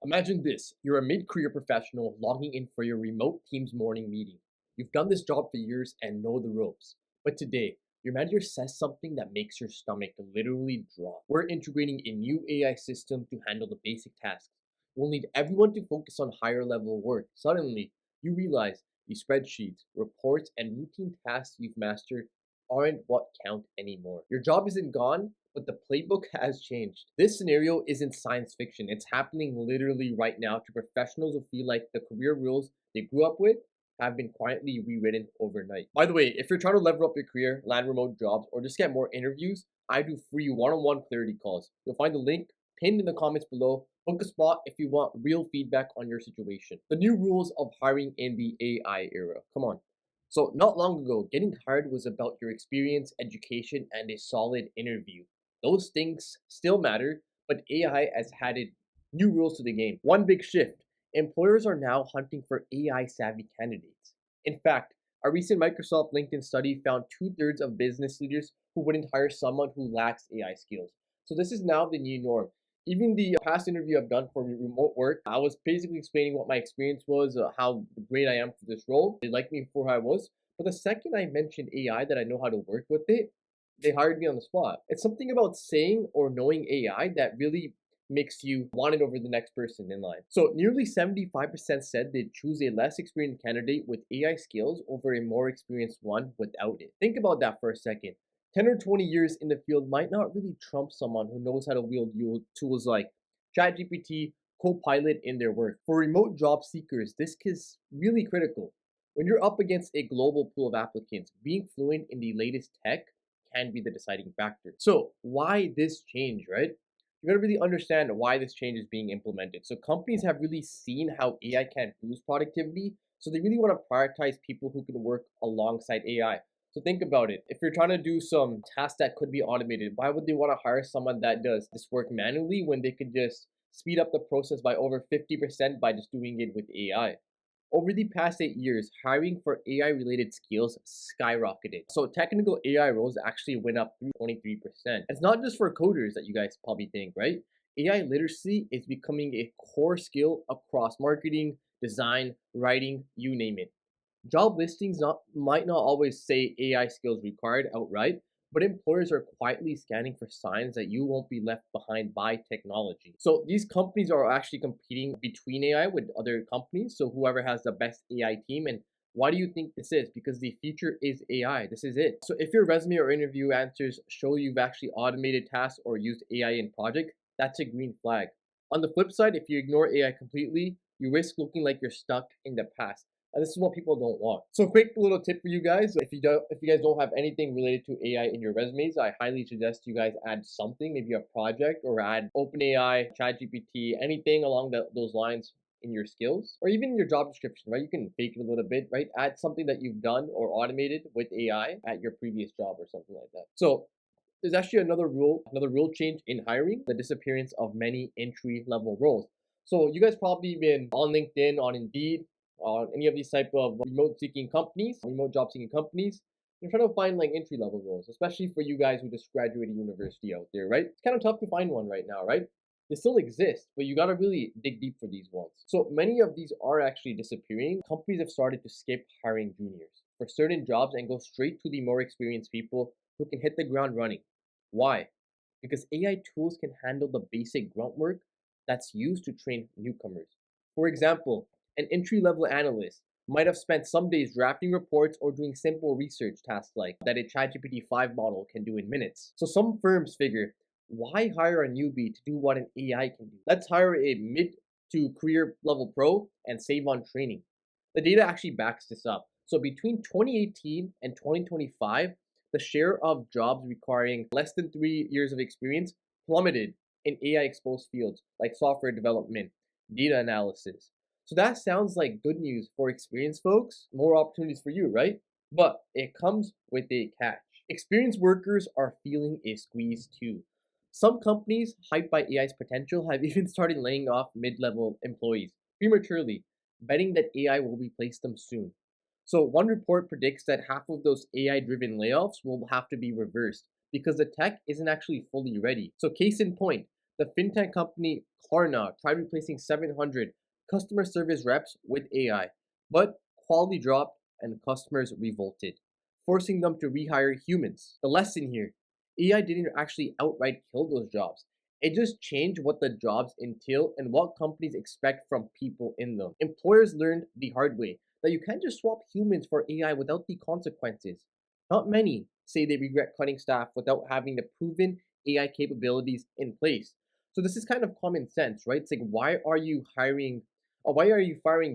Imagine this, you're a mid-career professional logging in for your remote team's morning meeting. You've done this job for years and know the ropes. But today, your manager says something that makes your stomach literally drop. We're integrating a new AI system to handle the basic tasks. We'll need everyone to focus on higher level work. Suddenly, you realize the spreadsheets, reports, and routine tasks you've mastered aren't what count anymore. Your job isn't gone, but the playbook has changed. This scenario isn't science fiction. It's happening literally right now to professionals who feel like the career rules they grew up with have been quietly rewritten overnight. By the way, if you're trying to level up your career, land remote jobs, or just get more interviews, I do free one-on-one clarity calls. You'll find the link pinned in the comments below. Book a spot if you want real feedback on your situation. The new rules of hiring in the AI era. Come on. So, not long ago, getting hired was about your experience, education, and a solid interview. Those things still matter, but AI has added new rules to the game. One big shift, employers are now hunting for AI savvy candidates. In fact, a recent Microsoft LinkedIn study found two-thirds of business leaders who wouldn't hire someone who lacks AI skills. So this is now the new norm. Even the past interview I've done for remote work, I was basically explaining what my experience was, how great I am for this role. They liked me for who I was. But the second I mentioned AI, that I know how to work with it, they hired me on the spot. It's something about saying or knowing AI that really makes you want it over the next person in line. So nearly 75% said they'd choose a less experienced candidate with AI skills over a more experienced one without it. Think about that for a second. 10 or 20 years in the field might not really trump someone who knows how to wield tools like ChatGPT, Copilot in their work. For remote job seekers, this is really critical. When you're up against a global pool of applicants, being fluent in the latest tech can be the deciding factor. So why this change, right? You gotta really understand why this change is being implemented. So companies have really seen how AI can boost productivity, so they really want to prioritize people who can work alongside AI. So think about it. If you're trying to do some tasks that could be automated, why would they want to hire someone that does this work manually when they could just speed up the process by over 50% by just doing it with AI? Over the past 8 years, hiring for AI related skills skyrocketed. So technical AI roles actually went up 23%. It's not just for coders that you guys probably think, right? AI literacy is becoming a core skill across marketing, design, writing, you name it. Job listings might not always say AI skills required outright, but employers are quietly scanning for signs that you won't be left behind by technology. So these companies are actually competing between AI with other companies. So whoever has the best AI team. And why do you think this is? Because the future is AI. This is it. So if your resume or interview answers show you've actually automated tasks or used AI in project, that's a green flag. On the flip side, if you ignore AI completely, you risk looking like you're stuck in the past. And this is what people don't want. So quick little tip for you guys. If you guys don't have anything related to AI in your resumes, I highly suggest you guys add something, maybe a project, or add OpenAI, ChatGPT, anything along those lines in your skills, or even in your job description, right? You can fake it a little bit, right? Add something that you've done or automated with AI at your previous job or something like that. So there's actually another rule change in hiring, the disappearance of many entry level roles. So you guys probably been on LinkedIn, on Indeed, on any of these type of remote job seeking companies. You're trying to find like entry level roles, especially for you guys who just graduated university out there, right? It's kind of tough to find one right now, right? They still exist, but you gotta really dig deep for these ones. So many of these are actually disappearing. Companies have started to skip hiring juniors for certain jobs and go straight to the more experienced people who can hit the ground running. Why? Because AI tools can handle the basic grunt work that's used to train newcomers. For example, an entry level analyst might have spent some days drafting reports or doing simple research tasks like that a ChatGPT 5 model can do in minutes. So some firms figure, why hire a newbie to do what an AI can do? Let's hire a mid to career level pro and save on training. The data actually backs this up. So between 2018 and 2025, the share of jobs requiring less than 3 years of experience plummeted in AI exposed fields like software development, data analysis. So that sounds like good news for experienced folks, more opportunities for you, right? But it comes with a catch. Experienced workers are feeling a squeeze too. Some companies, hyped by AI's potential, have even started laying off mid level employees prematurely, betting that AI will replace them soon. So, one report predicts that half of those AI driven layoffs will have to be reversed because the tech isn't actually fully ready. So, case in point, The fintech company Klarna tried replacing 700 customer service reps with AI, but quality dropped and customers revolted, forcing them to rehire humans. The lesson here: AI didn't actually outright kill those jobs. It just changed what the jobs entail and what companies expect from people in them. Employers learned the hard way that you can't just swap humans for AI without the consequences. Not many say they regret cutting staff without having the proven AI capabilities in place. So this is kind of common sense, right? It's like why are you firing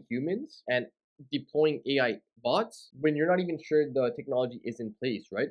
humans and deploying AI bots when you're not even sure the technology is in place, right?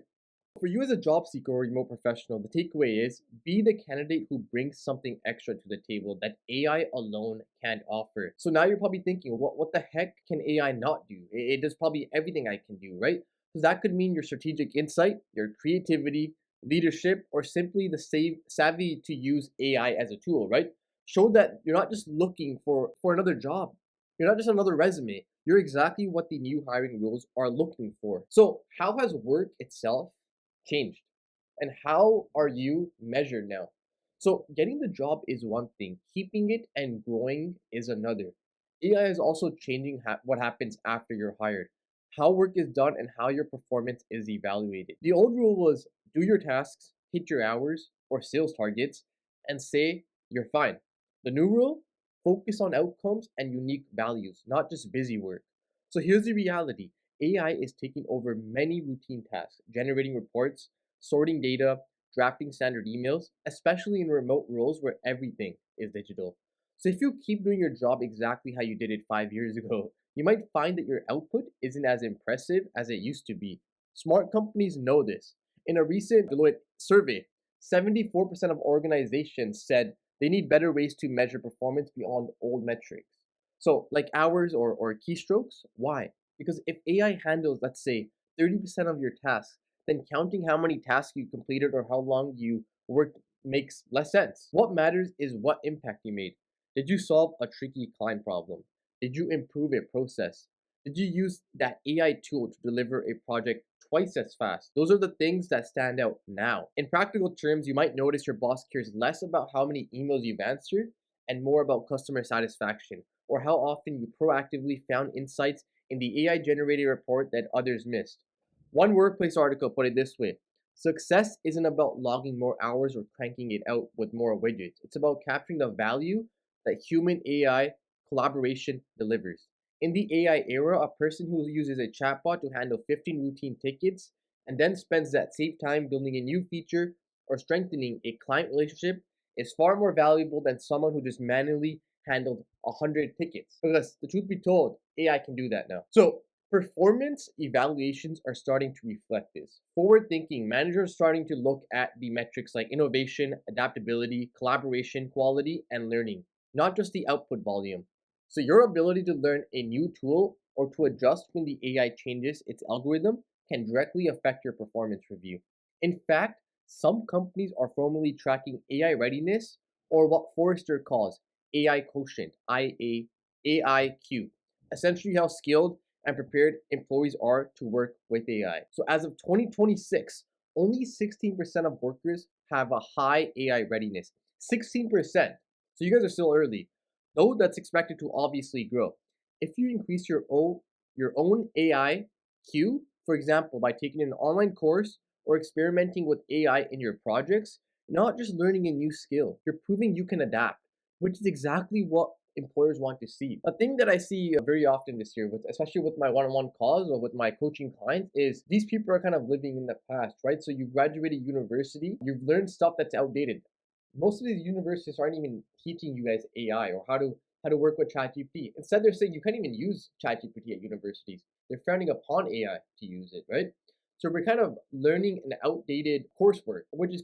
For you as a job seeker or remote professional, the takeaway is be the candidate who brings something extra to the table that AI alone can't offer. So now you're probably thinking, what the heck can AI not do? It does probably everything I can do, right? Because that could mean your strategic insight, your creativity, leadership, or simply the savvy to use AI as a tool, right? Show that you're not just looking for another job. You're not just another resume. You're exactly what the new hiring rules are looking for. So, how has work itself changed? And how are you measured now? So, getting the job is one thing, keeping it and growing is another. AI is also changing what happens after you're hired, how work is done, and how your performance is evaluated. The old rule was do your tasks, hit your hours or sales targets, and say you're fine. The new rule: focus on outcomes and unique values, not just busy work. So, here's the reality: AI is taking over many routine tasks, generating reports, sorting data, drafting standard emails, especially in remote roles where everything is digital. So if you keep doing your job exactly how you did it 5 years ago, you might find that your output isn't as impressive as it used to be. Smart companies know this. In a recent Deloitte survey, 74% of organizations said they need better ways to measure performance beyond old metrics. So, like hours or keystrokes, why? Because if AI handles, let's say, 30% of your tasks, then counting how many tasks you completed or how long you worked makes less sense. What matters is what impact you made. Did you solve a tricky client problem? Did you improve a process? Did you use that AI tool to deliver a project twice as fast? Those are the things that stand out now. In practical terms, you might notice your boss cares less about how many emails you've answered and more about customer satisfaction or how often you proactively found insights in the AI generated report that others missed. One workplace article put it this way: success isn't about logging more hours or cranking it out with more widgets. It's about capturing the value that human AI collaboration delivers. In the AI era, a person who uses a chatbot to handle 15 routine tickets and then spends that same time building a new feature or strengthening a client relationship is far more valuable than someone who just manually handled 100 tickets. Because the truth be told, AI can do that now. So performance evaluations are starting to reflect this. Forward thinking managers are starting to look at the metrics like innovation, adaptability, collaboration, quality, and learning, not just the output volume. So, your ability to learn a new tool or to adjust when the AI changes its algorithm can directly affect your performance review. In fact, some companies are formally tracking AI readiness, or what Forrester calls AI quotient, AIQ, essentially how skilled and prepared employees are to work with AI. So as of 2026, only 16% of workers have a high AI readiness. 16%. So you guys are still early. Though that's expected to obviously grow. If you increase your own AI Q, for example, by taking an online course or experimenting with AI in your projects, not just learning a new skill, you're proving you can adapt, which is exactly what employers want to see. A thing that I see very often this year, especially with my one-on-one calls or with my coaching clients, is these people are kind of living in the past, right? So you graduated university, you've learned stuff that's outdated. Most of these universities aren't even teaching you guys AI or how to work with ChatGPT. Instead, they're saying you can't even use ChatGPT at universities. They're frowning upon AI to use it, right? So we're kind of learning an outdated coursework, which is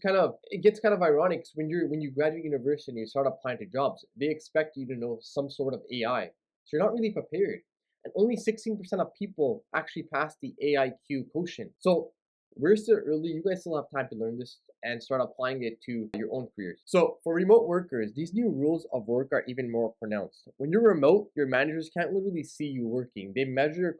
it gets kind of ironic 'cause when you graduate university and you start applying to jobs, they expect you to know some sort of AI. So you're not really prepared. And only 16% of people actually pass the AIQ quotient. So we're still early. You guys still have time to learn this and start applying it to your own careers. So for remote workers, these new rules of work are even more pronounced. When you're remote, your managers can't literally see you working. They measure your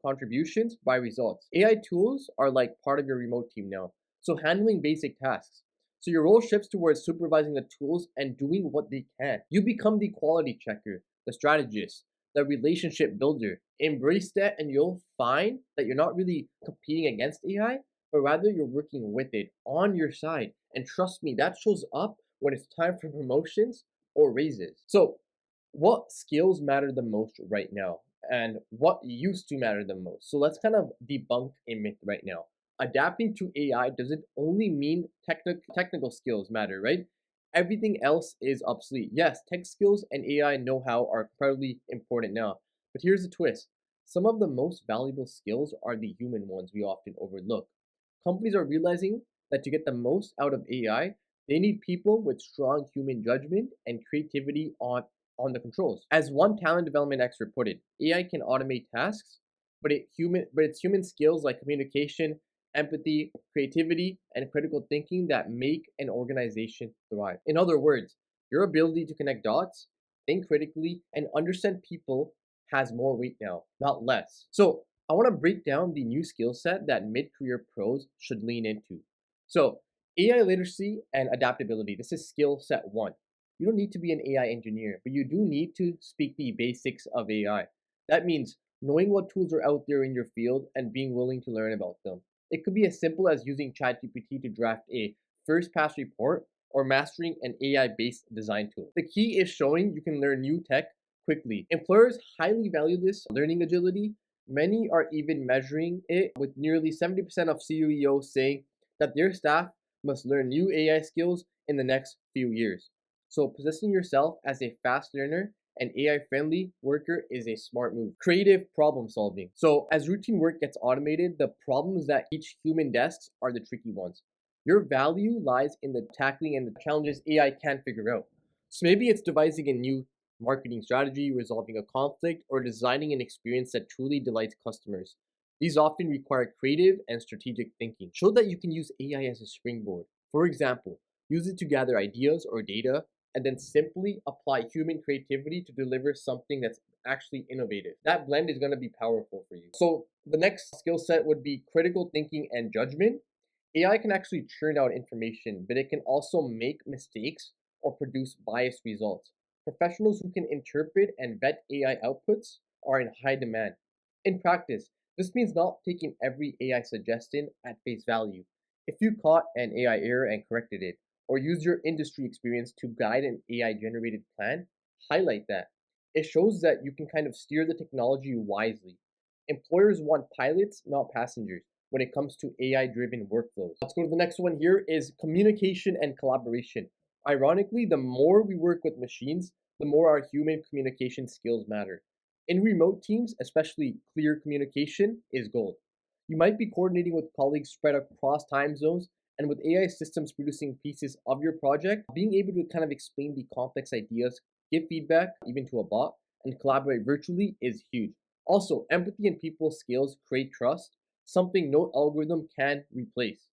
contributions by results. AI tools are like part of your remote team now. So handling basic tasks. So your role shifts towards supervising the tools and doing what they can. You become the quality checker, the strategist, the relationship builder. Embrace that and you'll find that you're not really competing against AI, but rather you're working with it on your side. And trust me, that shows up when it's time for promotions or raises. So, what skills matter the most right now? And what used to matter the most? So, let's kind of debunk a myth right now. Adapting to AI doesn't only mean technical skills matter, right? Everything else is obsolete. Yes, tech skills and AI know how are incredibly important now. But here's the twist: some of the most valuable skills are the human ones we often overlook. Companies are realizing that to get the most out of AI, they need people with strong human judgment and creativity on the controls. As one talent development expert put it, AI can automate tasks, but it's human skills like communication, empathy, creativity, and critical thinking that make an organization thrive. In other words, your ability to connect dots, think critically, and understand people has more weight now, not less. So, I want to break down the new skill set that mid career pros should lean into. So, AI literacy and adaptability. This is skill set one. You don't need to be an AI engineer, but you do need to speak the basics of AI. That means knowing what tools are out there in your field and being willing to learn about them. It could be as simple as using ChatGPT to draft a first pass report or mastering an AI based design tool. The key is showing you can learn new tech quickly. Employers highly value this learning agility. Many are even measuring it, with nearly 70% of CEOs saying that their staff must learn new AI skills in the next few years. So, positioning yourself as a fast learner and AI friendly worker is a smart move. Creative problem solving. So, as routine work gets automated, the problems that each human desks are the tricky ones. Your value lies in the tackling and the challenges AI can't figure out. So, maybe it's devising a new marketing strategy, resolving a conflict, or designing an experience that truly delights customers. These often require creative and strategic thinking. Show that you can use AI as a springboard. For example, use it to gather ideas or data and then simply apply human creativity to deliver something that's actually innovative. That blend is going to be powerful for you. So, the next skill set would be critical thinking and judgment. AI can actually churn out information, but it can also make mistakes or produce biased results. Professionals who can interpret and vet AI outputs are in high demand. In practice, this means not taking every AI suggestion at face value. If you caught an AI error and corrected it, or use your industry experience to guide an AI generated plan, highlight that. It shows that you can kind of steer the technology wisely. Employers want pilots, not passengers, when it comes to AI driven workflows. Let's go to the next one here is communication and collaboration. Ironically, the more we work with machines, the more our human communication skills matter. In remote teams, especially clear communication is gold. You might be coordinating with colleagues spread across time zones, and with AI systems producing pieces of your project, being able to kind of explain the complex ideas, give feedback even to a bot, and collaborate virtually is huge. Also, empathy and people skills create trust, something no algorithm can replace.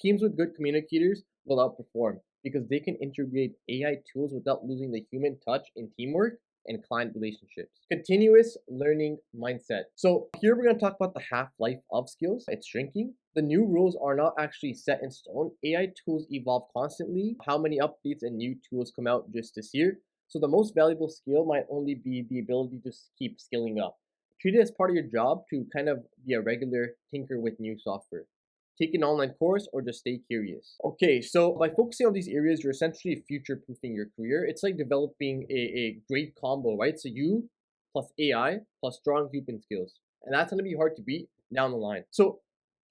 Teams with good communicators will outperform because they can integrate AI tools without losing the human touch in teamwork and client relationships. Continuous learning mindset. So, here we're going to talk about the half life of skills. It's shrinking. The new rules are not actually set in stone. AI tools evolve constantly. How many updates and new tools come out just this year? So, the most valuable skill might only be the ability to keep skilling up. Treat it as part of your job to kind of be a regular tinker with new software. Take an online course or just stay curious. Okay, so by focusing on these areas, you're essentially future proofing your career. It's like developing a great combo, right? So you plus AI plus strong human skills. And that's going to be hard to beat down the line. So,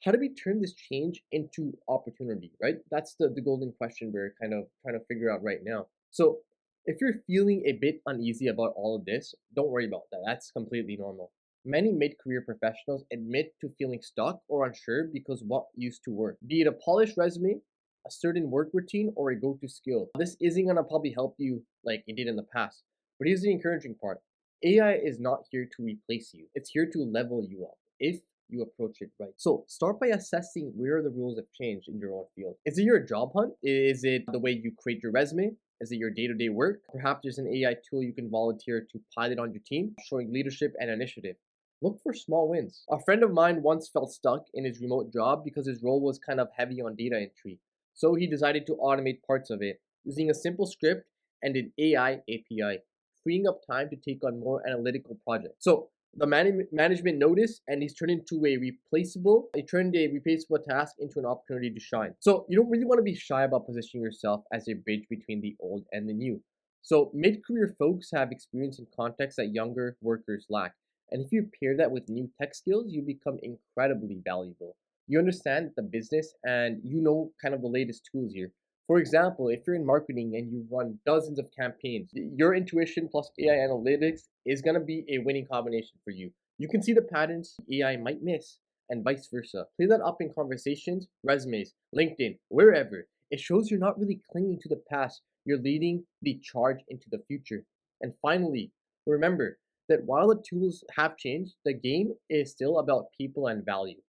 how do we turn this change into opportunity, right? That's the golden question we're kind of trying to figure out right now. So, if you're feeling a bit uneasy about all of this, don't worry about that. That's completely normal. Many mid career professionals admit to feeling stuck or unsure because what used to work, be it a polished resume, a certain work routine, or a go to skill. This isn't going to probably help you like it did in the past. But here's the encouraging part: AI is not here to replace you, it's here to level you up if you approach it right. So start by assessing where the rules have changed in your own field. Is it your job hunt? Is it the way you create your resume? Is it your day-to-day work? Perhaps there's an AI tool you can volunteer to pilot on your team, showing leadership and initiative. Look for small wins. A friend of mine once felt stuck in his remote job because his role was kind of heavy on data entry. So he decided to automate parts of it using a simple script and an AI API, freeing up time to take on more analytical projects. So the management noticed, and he's turned into a replaceable. He turned a replaceable task into an opportunity to shine. So you don't really want to be shy about positioning yourself as a bridge between the old and the new. So mid-career folks have experience and context that younger workers lack. And if you pair that with new tech skills, you become incredibly valuable. You understand the business and you know kind of the latest tools here. For example, if you're in marketing and you run dozens of campaigns, your intuition plus AI analytics is going to be a winning combination for you. You can see the patterns AI might miss and vice versa. Play that up in conversations, resumes, LinkedIn, wherever. It shows you're not really clinging to the past, you're leading the charge into the future. And finally, remember that while the tools have changed, the game is still about people and value.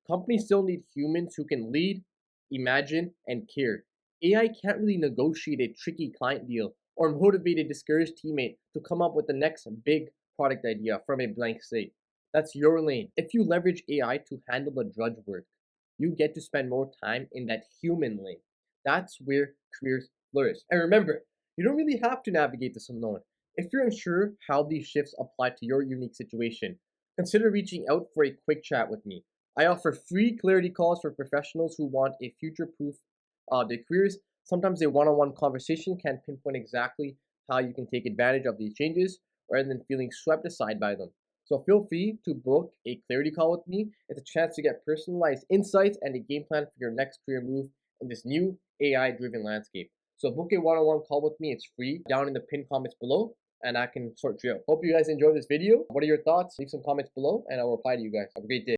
Companies still need humans who can lead, imagine, and care. AI can't really negotiate a tricky client deal or motivate a discouraged teammate to come up with the next big product idea from a blank slate. That's your lane. If you leverage AI to handle the drudge work, you get to spend more time in that human lane. That's where careers flourish. And remember, you don't really have to navigate this alone. If you're unsure how these shifts apply to your unique situation, consider reaching out for a quick chat with me. I offer free clarity calls for professionals who want a future proof their careers. Sometimes a one on one conversation can pinpoint exactly how you can take advantage of these changes rather than feeling swept aside by them. So feel free to book a clarity call with me. It's a chance to get personalized insights and a game plan for your next career move in this new AI driven landscape. So book a one on one call with me. It's free down in the pinned comments below and I can sort you out. Hope you guys enjoyed this video. What are your thoughts? Leave some comments below and I'll reply to you guys. Have a great day.